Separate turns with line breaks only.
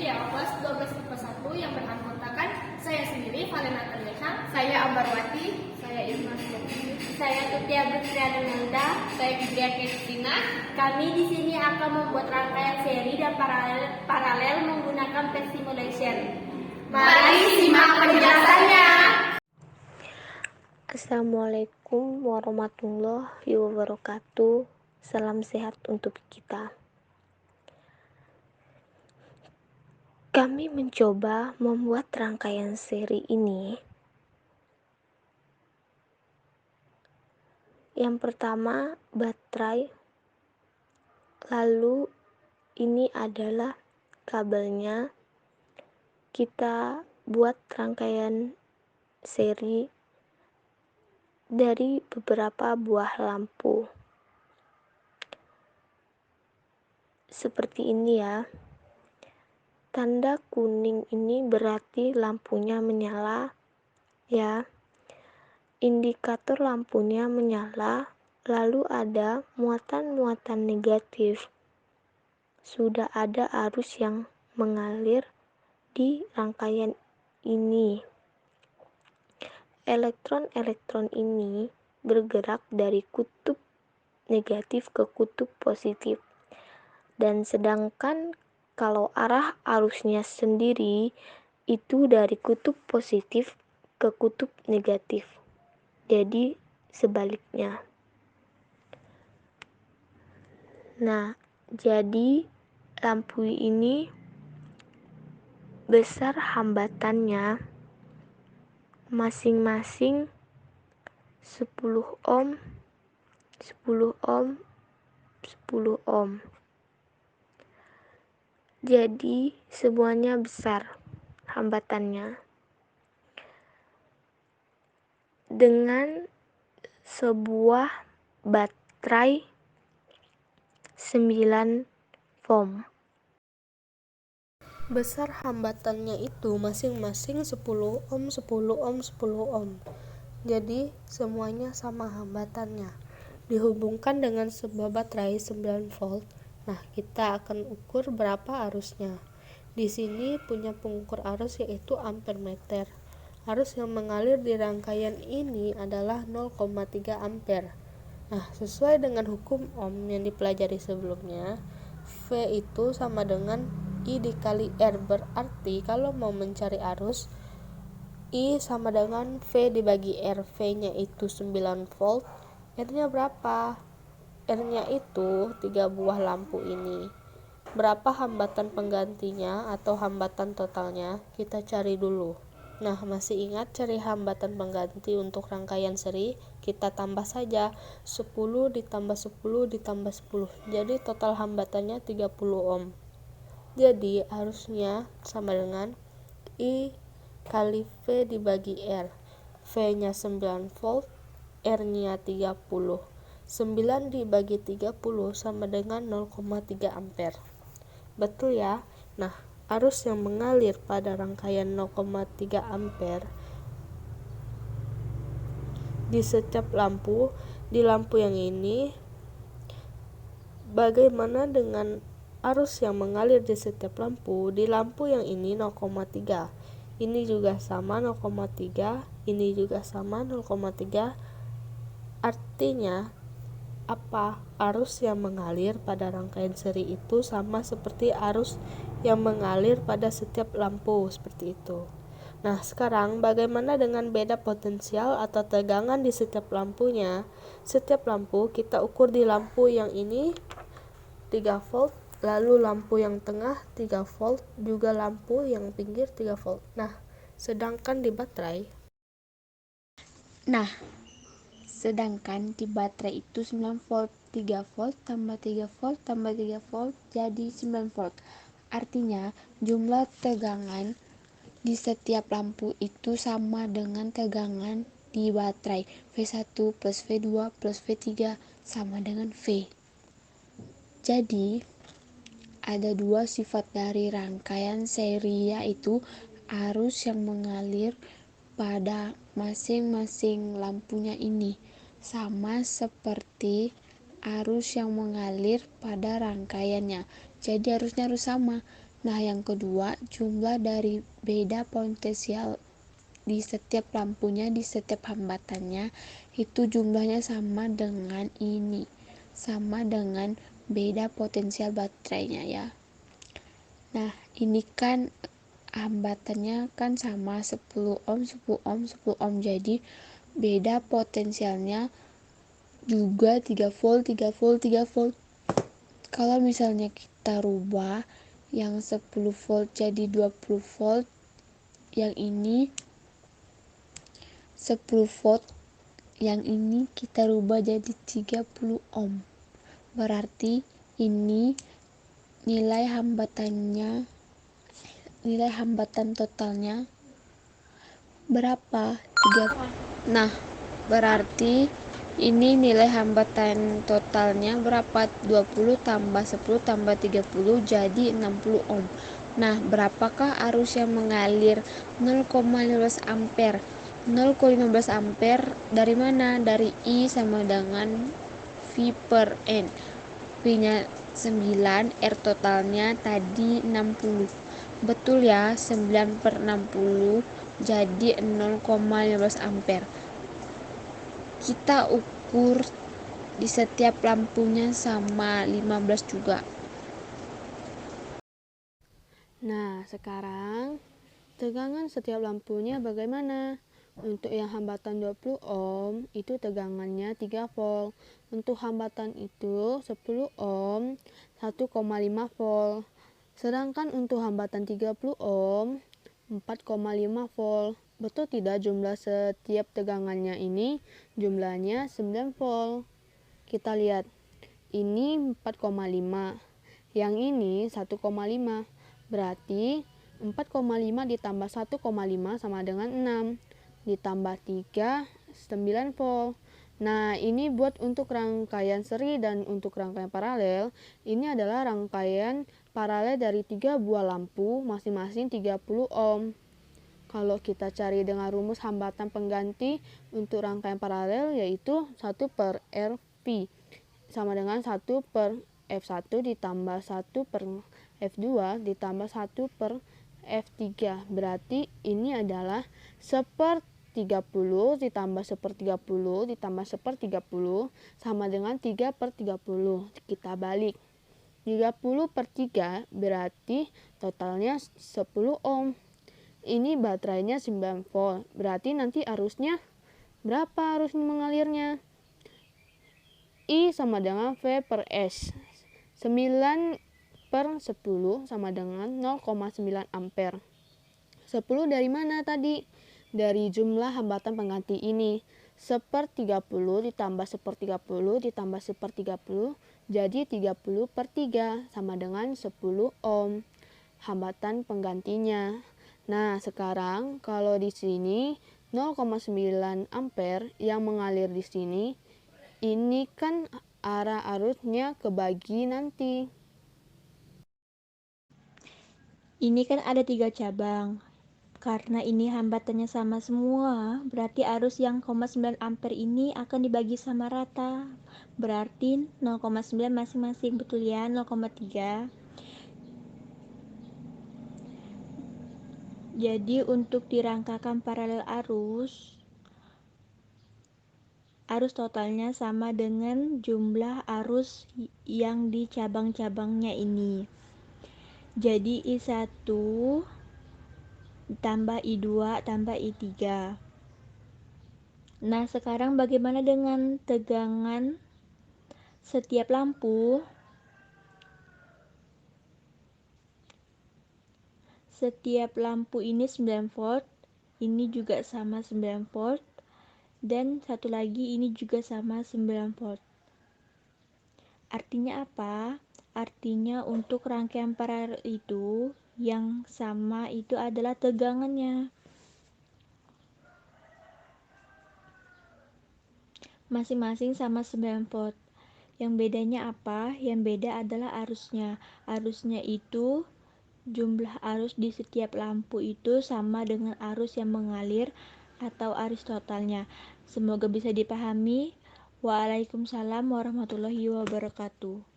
ya kelas 12 IPA 1 yang beranggotakan saya sendiri, Valena Terlehang,
Saya Ambarwati,
saya Imas Yati,
saya Tutia Bustriana Nanda, saya Fitria Kristina. Kami di sini akan membuat rangkaian seri dan paralel menggunakan pet simulation. Mari simak penjelasannya.
Assalamualaikum warahmatullahi wabarakatuh. Salam sehat untuk kita. Kami mencoba membuat rangkaian seri ini. Yang pertama, baterai. Lalu ini adalah kabelnya. Kita buat rangkaian seri dari beberapa buah lampu. Seperti ini ya. Tanda kuning ini berarti lampunya menyala ya. Indikator lampunya menyala, lalu ada muatan-muatan negatif. Sudah ada arus yang mengalir di rangkaian ini. Elektron-elektron ini bergerak dari kutub negatif ke kutub positif. Dan sedangkan kalau arah arusnya sendiri itu dari kutub positif ke kutub negatif. Jadi sebaliknya. Nah, jadi lampu ini besar hambatannya masing-masing 10 ohm, 10 ohm, 10 ohm. Jadi semuanya besar hambatannya. Dengan sebuah baterai 9 ohm. Besar hambatannya itu masing-masing 10 ohm, 10 ohm, 10 ohm. Jadi semuanya sama hambatannya. Dihubungkan dengan sebuah baterai 9 volt. Nah, kita akan ukur berapa arusnya. Di sini punya pengukur arus yaitu ampere meter. Arus yang mengalir di rangkaian ini adalah 0,3 ampere. Nah, sesuai dengan hukum Ohm yang dipelajari sebelumnya, V itu sama dengan I dikali R. Berarti kalau mau mencari arus, I sama dengan V dibagi R. V-nya itu 9 volt. R-nya berapa? R-nya itu 3 buah lampu ini. Berapa hambatan penggantinya atau hambatan totalnya? Kita cari dulu. Nah, masih ingat cari hambatan pengganti untuk rangkaian seri? Kita tambah saja 10 ditambah 10 ditambah 10. Jadi total hambatannya 30 ohm. Jadi arusnya sama dengan I kali V dibagi R. V-nya 9 volt, R-nya 30. 9 dibagi 30 sama dengan 0,3 ampere. Betul ya? Nah, arus yang mengalir pada rangkaian 0,3 ampere di setiap lampu, di lampu yang ini, bagaimana dengan arus yang mengalir di setiap lampu? Di lampu yang ini 0,3. Ini juga sama 0,3, ini juga sama 0,3. Artinya apa? Arus yang mengalir pada rangkaian seri itu sama seperti arus yang mengalir pada setiap lampu, seperti itu. Nah, sekarang bagaimana dengan beda potensial atau tegangan di setiap lampunya? Setiap lampu kita ukur di lampu yang ini 3 volt, lalu lampu yang tengah 3 volt, juga lampu yang pinggir 3 volt. Nah, sedangkan di baterai
Sedangkan di baterai itu 9 volt, 3 volt tambah 3 volt tambah 3 volt jadi 9 volt. Artinya jumlah tegangan di setiap lampu itu sama dengan tegangan di baterai. V1 plus V2 plus V3 sama dengan V. Jadi ada dua sifat dari rangkaian seri, yaitu arus yang mengalir pada masing-masing lampunya ini sama seperti arus yang mengalir pada rangkaiannya. Jadi arusnya harus sama. Nah, yang kedua, jumlah dari beda potensial di setiap lampunya, di setiap hambatannya, itu jumlahnya sama dengan ini, sama dengan beda potensial baterainya ya. Nah, ini kan hambatannya kan sama 10 ohm, 10 ohm, 10 ohm, jadi beda potensialnya juga 3 volt, 3 volt, 3 volt. Kalau misalnya kita rubah yang 10 volt jadi 20 volt, yang ini 10 volt, yang ini kita rubah jadi 30 ohm. Berarti ini nilai hambatan totalnya berapa? 3. Nah, berarti ini nilai hambatan totalnya berapa? 20 tambah 10 tambah 30 jadi 60 ohm. Nah, berapakah arus yang mengalir 0,15 ampere? 0,15 ampere dari mana? Dari I sama dengan V per N. V-nya 9, R totalnya tadi 60. Betul ya, 9 per 60 jadi 0,15 ampere. Kita ukur di setiap lampunya sama 15 juga.
Nah, sekarang tegangan setiap lampunya bagaimana? Untuk yang hambatan 20 ohm itu tegangannya 3 volt. Untuk hambatan itu 10 ohm 1,5 volt. Sedangkan untuk hambatan 30 ohm 4,5 volt. Betul tidak jumlah setiap tegangannya ini? Jumlahnya 9 volt. Kita lihat. Ini 4,5. Yang ini 1,5. Berarti 4,5 ditambah 1,5 sama dengan 6. Ditambah 3, 9 volt. Nah, ini buat untuk rangkaian seri dan untuk rangkaian paralel. Ini adalah rangkaian paralel dari 3 buah lampu masing-masing 30 ohm. Kalau kita cari dengan rumus hambatan pengganti untuk rangkaian paralel yaitu 1 per Rp sama dengan 1 per F1 ditambah 1 per F2 ditambah 1 per F3. Berarti ini adalah 1/30 ditambah 1/30 ditambah 1/30 sama dengan 3 per 30. Kita balik. 30 per 3 berarti totalnya 10 ohm. Ini baterainya 9 volt. Berarti nanti arusnya berapa arus mengalirnya? I sama dengan V per S. 9 per 10 sama dengan 0,9 ampere. 10 dari mana tadi? Dari jumlah hambatan pengganti ini. 1/30 ditambah 1/30 ditambah 1/30 jadi 30 per 3 sama dengan 10 ohm. Hambatan penggantinya. Nah, sekarang kalau di sini 0,9 ampere yang mengalir di sini, ini kan arah arusnya kebagi nanti.
Ini kan ada 3 cabang. Karena ini hambatannya sama semua, berarti arus yang 0,9 ampere ini akan dibagi sama rata. Berarti 0,9 masing-masing, betul ya? 0,3. Jadi untuk dirangkakan paralel arus totalnya sama dengan jumlah arus yang di cabang-cabangnya ini. Jadi I1 tambah I2 tambah I3. Nah, sekarang bagaimana dengan tegangan setiap lampu? Setiap lampu ini 9 volt, ini juga sama 9 volt, dan satu lagi ini juga sama 9 volt. Artinya apa? Artinya untuk rangkaian paralel itu yang sama itu adalah tegangannya. Masing-masing sama 9 volt. Yang bedanya apa? Yang beda adalah arusnya. Arusnya itu jumlah arus di setiap lampu itu sama dengan arus yang mengalir atau arus totalnya. Semoga bisa dipahami. Waalaikumsalam warahmatullahi wabarakatuh.